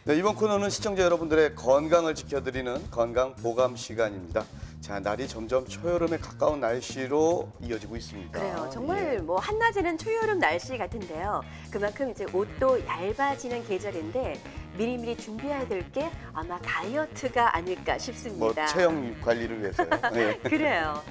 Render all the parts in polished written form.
네, 이번 코너는 시청자 여러분들의 건강을 지켜드리는 건강 보감 시간입니다. 자, 날이 점점 초여름에 가까운 날씨로 이어지고 있습니다. 그래요. 정말 예. 뭐 한낮에는 초여름 날씨 같은데요. 그만큼 이제 옷도 얇아지는 계절인데 미리미리 준비해야 될 게 아마 다이어트가 아닐까 뭐 싶습니다. 체형 관리를 위해서요. 네. 그래요.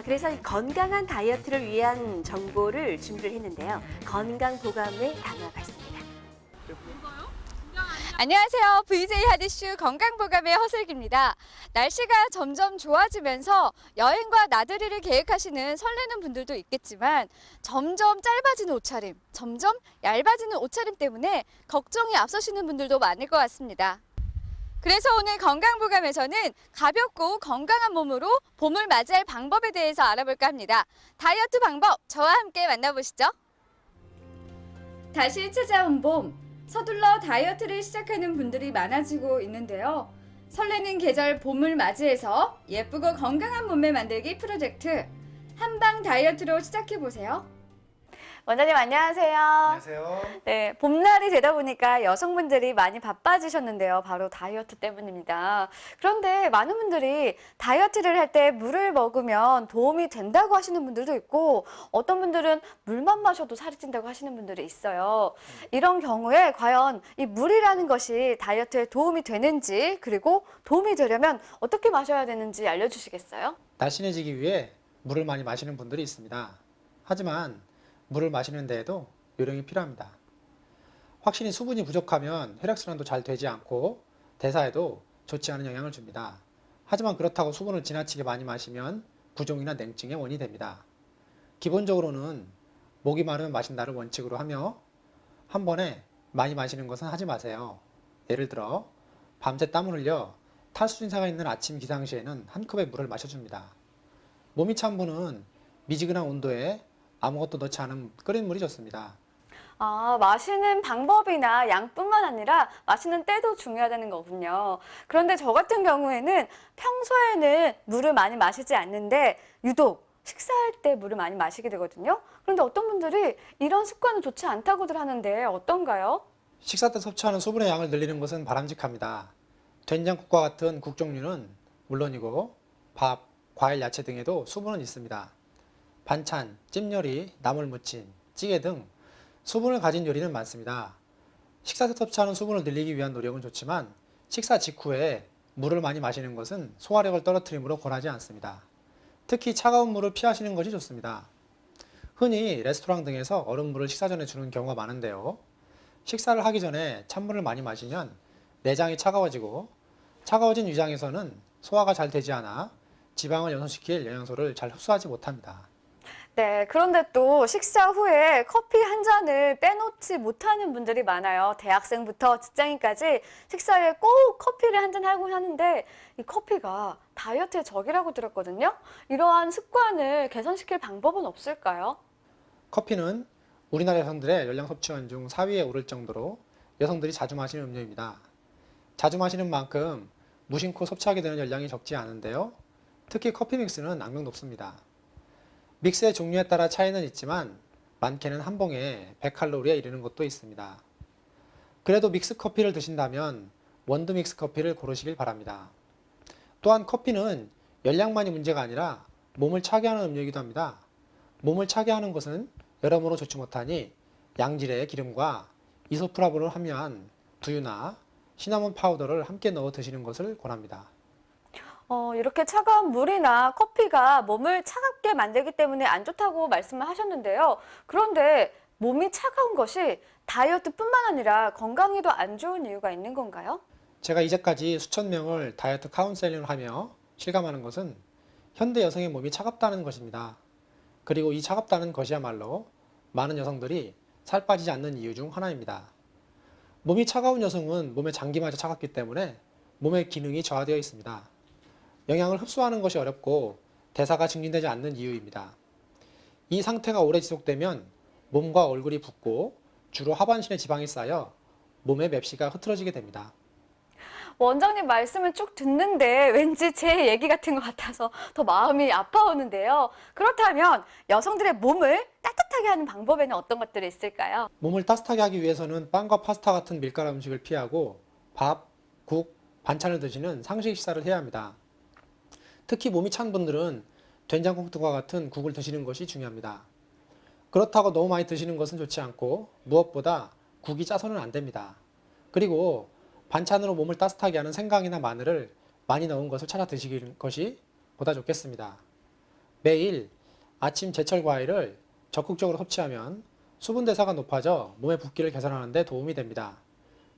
그래서 이 건강한 다이어트를 위한 정보를 준비를 했는데요. 건강 보감에 담아봤습니다. 안녕하세요. VJ 하디슈 건강보감의 허슬기입니다. 날씨가 점점 좋아지면서 여행과 나들이를 계획하시는 설레는 분들도 있겠지만 점점 짧아지는 옷차림, 점점 얇아지는 옷차림 때문에 걱정이 앞서시는 분들도 많을 것 같습니다. 그래서 오늘 건강보감에서는 가볍고 건강한 몸으로 봄을 맞이할 방법에 대해서 알아볼까 합니다. 다이어트 방법 저와 함께 만나보시죠. 다시 찾아온 봄. 서둘러 다이어트를 시작하는 분들이 많아지고 있는데요. 설레는 계절 봄을 맞이해서 예쁘고 건강한 몸매 만들기 프로젝트 한방 다이어트로 시작해보세요. 원장님 안녕하세요. 안녕하세요. 네, 봄날이 되다 보니까 여성분들이 많이 바빠지셨는데요. 바로 다이어트 때문입니다. 그런데 많은 분들이 다이어트를 할 때 물을 먹으면 도움이 된다고 하시는 분들도 있고 어떤 분들은 물만 마셔도 살이 찐다고 하시는 분들이 있어요. 이런 경우에 과연 이 물이라는 것이 다이어트에 도움이 되는지 그리고 도움이 되려면 어떻게 마셔야 되는지 알려주시겠어요? 날씬해지기 위해 물을 많이 마시는 분들이 있습니다. 하지만 물을 마시는 데에도 요령이 필요합니다. 확실히 수분이 부족하면 혈액순환도 잘 되지 않고 대사에도 좋지 않은 영향을 줍니다. 하지만 그렇다고 수분을 지나치게 많이 마시면 부종이나 냉증의 원인이 됩니다. 기본적으로는 목이 마르면 마신다를 원칙으로 하며 한 번에 많이 마시는 것은 하지 마세요. 예를 들어 밤새 땀을 흘려 탈수 증세가 있는 아침 기상시에는 한 컵의 물을 마셔줍니다. 몸이 찬 분은 미지근한 온도에 아무것도 넣지 않은 끓인 물이 좋습니다. 마시는 방법이나 양뿐만 아니라 마시는 때도 중요하다는 거군요. 그런데 저 같은 경우에는 평소에는 물을 많이 마시지 않는데 유독 식사할 때 물을 많이 마시게 되거든요. 그런데 어떤 분들이 이런 습관은 좋지 않다고들 하는데 어떤가요? 식사 때 섭취하는 수분의 양을 늘리는 것은 바람직합니다. 된장국과 같은 국 종류는 물론이고 밥, 과일, 야채 등에도 수분은 있습니다. 반찬, 찜요리, 나물무침, 찌개 등 수분을 가진 요리는 많습니다. 식사 때 섭취하는 수분을 늘리기 위한 노력은 좋지만 식사 직후에 물을 많이 마시는 것은 소화력을 떨어뜨리므로 권하지 않습니다. 특히 차가운 물을 피하시는 것이 좋습니다. 흔히 레스토랑 등에서 얼음물을 식사 전에 주는 경우가 많은데요. 식사를 하기 전에 찬물을 많이 마시면 내장이 차가워지고 차가워진 위장에서는 소화가 잘 되지 않아 지방을 연소시킬 영양소를 잘 흡수하지 못합니다. 네, 그런데 또 식사 후에 커피 한 잔을 빼놓지 못하는 분들이 많아요. 대학생부터 직장인까지 식사 후에 꼭 커피를 한 잔 하고 하는데 이 커피가 다이어트의 적이라고 들었거든요. 이러한 습관을 개선시킬 방법은 없을까요? 커피는 우리나라 여성들의 열량 섭취원 중 4위에 오를 정도로 여성들이 자주 마시는 음료입니다. 자주 마시는 만큼 무심코 섭취하게 되는 열량이 적지 않은데요. 특히 커피 믹스는 악명 높습니다. 믹스의 종류에 따라 차이는 있지만 많게는 한 봉에 100칼로리에 이르는 것도 있습니다. 그래도 믹스 커피를 드신다면 원두 믹스 커피를 고르시길 바랍니다. 또한 커피는 열량만이 문제가 아니라 몸을 차게 하는 음료이기도 합니다. 몸을 차게 하는 것은 여러모로 좋지 못하니 양질의 기름과 이소프라본을 함유한 두유나 시나몬 파우더를 함께 넣어 드시는 것을 권합니다. 이렇게 차가운 물이나 커피가 몸을 차갑게 만들기 때문에 안 좋다고 말씀을 하셨는데요. 그런데 몸이 차가운 것이 다이어트뿐만 아니라 건강에도 안 좋은 이유가 있는 건가요? 제가 이제까지 수천 명을 다이어트 카운셀링을 하며 실감하는 것은 현대 여성의 몸이 차갑다는 것입니다. 그리고 이 차갑다는 것이야말로 많은 여성들이 살 빠지지 않는 이유 중 하나입니다. 몸이 차가운 여성은 몸의 장기마저 차갑기 때문에 몸의 기능이 저하되어 있습니다. 영양을 흡수하는 것이 어렵고 대사가 증진되지 않는 이유입니다. 이 상태가 오래 지속되면 몸과 얼굴이 붓고 주로 하반신에 지방이 쌓여 몸의 맵시가 흐트러지게 됩니다. 원장님 말씀을 쭉 듣는데 왠지 제 얘기 같은 것 같아서 더 마음이 아파오는데요. 그렇다면 여성들의 몸을 따뜻하게 하는 방법에는 어떤 것들이 있을까요? 몸을 따뜻하게 하기 위해서는 빵과 파스타 같은 밀가루 음식을 피하고 밥, 국, 반찬을 드시는 상식 식사를 해야 합니다. 특히 몸이 찬 분들은 된장국 등과 같은 국을 드시는 것이 중요합니다. 그렇다고 너무 많이 드시는 것은 좋지 않고 무엇보다 국이 짜서는 안 됩니다. 그리고 반찬으로 몸을 따뜻하게 하는 생강이나 마늘을 많이 넣은 것을 찾아 드시는 것이 보다 좋겠습니다. 매일 아침 제철 과일을 적극적으로 섭취하면 수분 대사가 높아져 몸의 붓기를 개선하는 데 도움이 됩니다.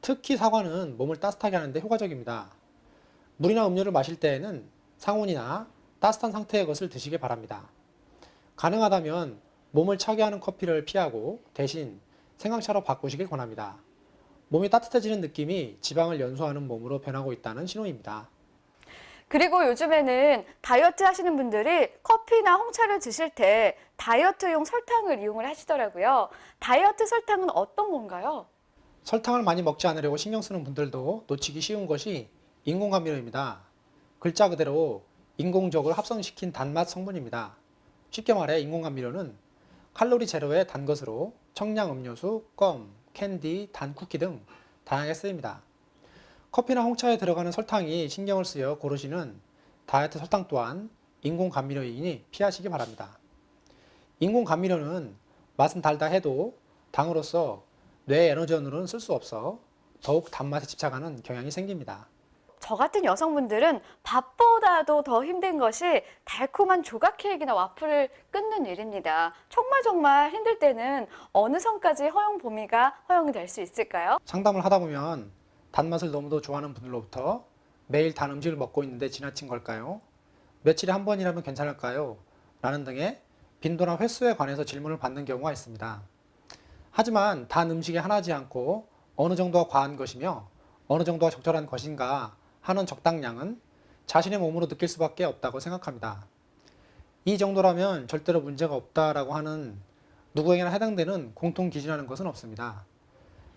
특히 사과는 몸을 따뜻하게 하는 데 효과적입니다. 물이나 음료를 마실 때에는 상온이나 따뜻한 상태의 것을 드시기 바랍니다. 가능하다면 몸을 차게 하는 커피를 피하고 대신 생강차로 바꾸시길 권합니다. 몸이 따뜻해지는 느낌이 지방을 연소하는 몸으로 변하고 있다는 신호입니다. 그리고 요즘에는 다이어트 하시는 분들이 커피나 홍차를 드실 때 다이어트용 설탕을 이용을 하시더라고요. 다이어트 설탕은 어떤 건가요? 설탕을 많이 먹지 않으려고 신경 쓰는 분들도 놓치기 쉬운 것이 인공감미료입니다. 글자 그대로 인공적으로 합성시킨 단맛 성분입니다. 쉽게 말해 인공감미료는 칼로리 제로의 단 것으로 청량 음료수, 껌, 캔디, 단 쿠키 등 다양하게 쓰입니다. 커피나 홍차에 들어가는 설탕이 신경을 쓰여 고르시는 다이어트 설탕 또한 인공감미료이니 피하시기 바랍니다. 인공감미료는 맛은 달다 해도 당으로서 뇌 에너지원으로는 쓸 수 없어 더욱 단맛에 집착하는 경향이 생깁니다. 저 같은 여성분들은 밥보다도 더 힘든 것이 달콤한 조각 케이크나 와플을 끊는 일입니다. 정말 힘들 때는 어느 선까지 허용 범위가 허용이 될 수 있을까요? 상담을 하다 보면 단맛을 너무도 좋아하는 분들로부터 매일 단 음식을 먹고 있는데 지나친 걸까요? 며칠에 한 번이라면 괜찮을까요? 라는 등의 빈도나 횟수에 관해서 질문을 받는 경우가 있습니다. 하지만 단 음식에 한하지 않고 어느 정도가 과한 것이며 어느 정도가 적절한 것인가 하는 적당량은 자신의 몸으로 느낄 수밖에 없다고 생각합니다. 이 정도라면 절대로 문제가 없다라고 하는 누구에게나 해당되는 공통 기준이라는 것은 없습니다.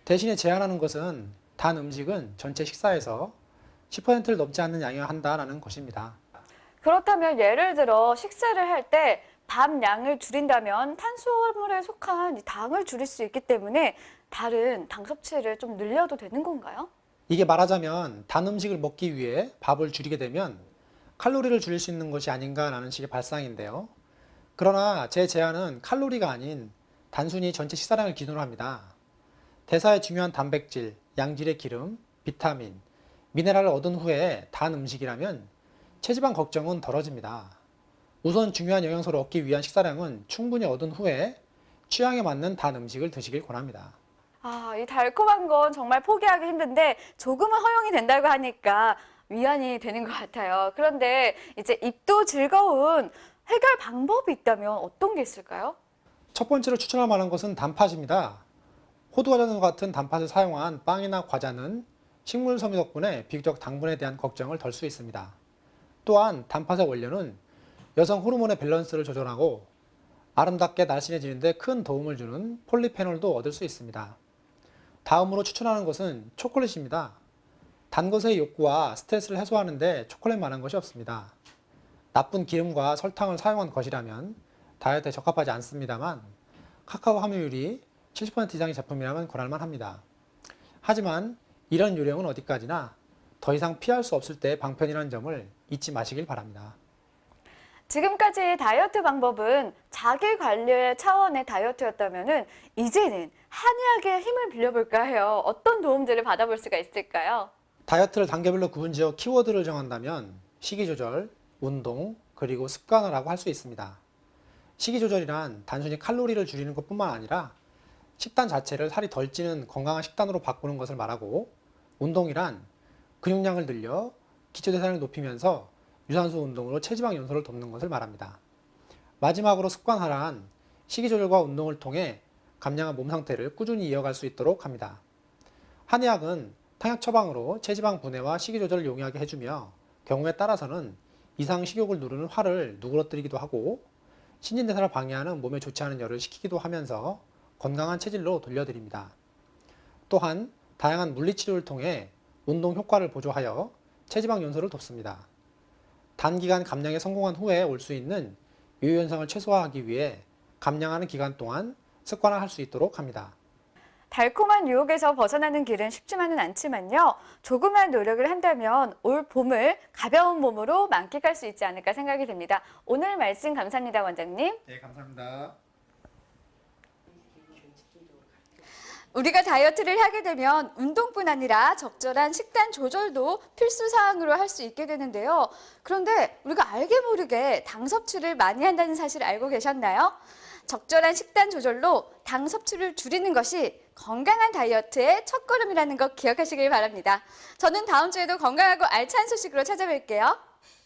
대신에 제한하는 것은 단 음식은 전체 식사에서 10%를 넘지 않는 양이어야 한다는 것입니다. 그렇다면 예를 들어 식사를 할 때 밥 양을 줄인다면 탄수화물에 속한 이 당을 줄일 수 있기 때문에 다른 당 섭취를 좀 늘려도 되는 건가요? 이게 말하자면 단 음식을 먹기 위해 밥을 줄이게 되면 칼로리를 줄일 수 있는 것이 아닌가라는 식의 발상인데요. 그러나 제 제안은 칼로리가 아닌 단순히 전체 식사량을 기준으로 합니다. 대사에 중요한 단백질, 양질의 기름, 비타민, 미네랄을 얻은 후에 단 음식이라면 체지방 걱정은 덜어집니다. 우선 중요한 영양소를 얻기 위한 식사량은 충분히 얻은 후에 취향에 맞는 단 음식을 드시길 권합니다. 이 달콤한 건 정말 포기하기 힘든데 조금은 허용이 된다고 하니까 위안이 되는 것 같아요. 그런데 이제 입도 즐거운 해결 방법이 있다면 어떤 게 있을까요? 첫 번째로 추천할 만한 것은 단팥입니다. 호두과자와 같은 단팥을 사용한 빵이나 과자는 식물 섬유 덕분에 비교적 당분에 대한 걱정을 덜 수 있습니다. 또한 단팥의 원료는 여성 호르몬의 밸런스를 조절하고 아름답게 날씬해지는 데 큰 도움을 주는 폴리페놀도 얻을 수 있습니다. 다음으로 추천하는 것은 초콜릿입니다. 단 것의 욕구와 스트레스를 해소하는 데 초콜릿만한 것이 없습니다. 나쁜 기름과 설탕을 사용한 것이라면 다이어트에 적합하지 않습니다만 카카오 함유율이 70% 이상의 제품이라면 권할만 합니다. 하지만 이런 요령은 어디까지나 더 이상 피할 수 없을 때의 방편이라는 점을 잊지 마시길 바랍니다. 지금까지 다이어트 방법은 자기 관리의 차원의 다이어트였다면 이제는 한의학의 힘을 빌려볼까 해요. 어떤 도움들을 받아볼 수가 있을까요? 다이어트를 단계별로 구분지어 키워드를 정한다면 식이 조절, 운동, 그리고 습관화라고 할 수 있습니다. 식이 조절이란 단순히 칼로리를 줄이는 것뿐만 아니라 식단 자체를 살이 덜 찌는 건강한 식단으로 바꾸는 것을 말하고, 운동이란 근육량을 늘려 기초대사량을 높이면서 유산소 운동으로 체지방 연소를 돕는 것을 말합니다. 마지막으로 습관화란 식이 조절과 운동을 통해 감량한 몸 상태를 꾸준히 이어갈 수 있도록 합니다. 한의학은 탕약 처방으로 체지방 분해와 식이 조절을 용이하게 해주며 경우에 따라서는 이상 식욕을 누르는 화를 누그러뜨리기도 하고 신진대사를 방해하는 몸에 좋지 않은 열을 식히기도 하면서 건강한 체질로 돌려드립니다. 또한 다양한 물리치료를 통해 운동 효과를 보조하여 체지방 연소를 돕습니다. 단기간 감량에 성공한 후에 올 수 있는 요요 현상을 최소화하기 위해 감량하는 기간 동안 습관화할 수 있도록 합니다. 달콤한 유혹에서 벗어나는 길은 쉽지만은 않지만요. 조그만 노력을 한다면 올 봄을 가벼운 몸으로 만끽할 수 있지 않을까 생각이 듭니다. 오늘 말씀 감사합니다, 원장님. 네, 감사합니다. 우리가 다이어트를 하게 되면 운동뿐 아니라 적절한 식단 조절도 필수 사항으로 할 수 있게 되는데요. 그런데 우리가 알게 모르게 당 섭취를 많이 한다는 사실을 알고 계셨나요? 적절한 식단 조절로 당 섭취를 줄이는 것이 건강한 다이어트의 첫걸음이라는 것 기억하시길 바랍니다. 저는 다음 주에도 건강하고 알찬 소식으로 찾아뵐게요.